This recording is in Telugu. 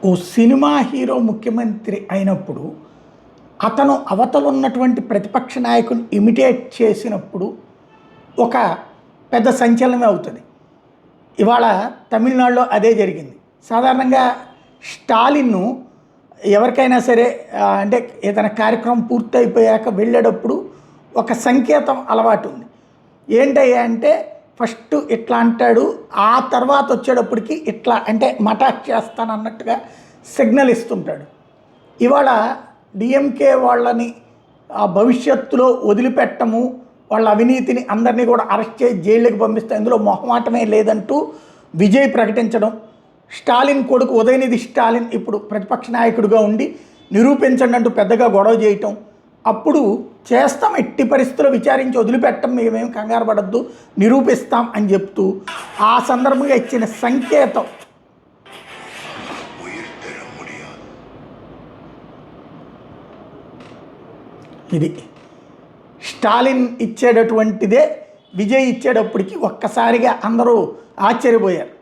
ఓ సినిమా హీరో ముఖ్యమంత్రి అయినప్పుడు అతను అవతలున్నటువంటి ప్రతిపక్ష నాయకుని ఇమిటేట్ చేసినప్పుడు ఒక పెద్ద సంచలనమే అవుతుంది. ఇవాళ తమిళనాడులో అదే జరిగింది. సాధారణంగా స్టాలిన్ను ఎవరికైనా సరే అంటే ఏదైనా కార్యక్రమం పూర్తయిపోయాక వెళ్ళేటప్పుడు ఒక సంకేతం అలవాటు ఉంది. ఏంటయ్యా అంటే ఫస్ట్ ఇట్లా అంటాడు, ఆ తర్వాత వచ్చేటప్పటికి ఇట్లా అంటే మటాక్ చేస్తాను అన్నట్టుగా సిగ్నల్ ఇస్తుంటాడు. ఇవాళ డిఎంకే వాళ్ళని భవిష్యత్తులో వదిలిపెట్టము, వాళ్ళ అవినీతిని అందరినీ కూడా అరెస్ట్ చేసి జైళ్ళకి పంపిస్తే ఇందులో మొహమాటమే లేదంటూ విజయ్ ప్రకటించడం, స్టాలిన్ కొడుకు ఉదయనిధి స్టాలిన్ ఇప్పుడు ప్రతిపక్ష నాయకుడిగా ఉండి నిరూపించండి అంటూ పెద్దగా గొడవ చేయటం, అప్పుడు చేస్తాం ఎట్టి పరిస్థితుల్లో విచారించి వదిలిపెట్టం, మేమేం కంగారు పడద్దు నిరూపిస్తాం అని చెప్తూ ఆ సందర్భంగా ఇచ్చిన సంకేతం ఇది. స్టాలిన్ ఇచ్చేటటువంటిదే విజయ్ ఇచ్చేటప్పటికి ఒక్కసారిగా అందరూ ఆశ్చర్యపోయారు.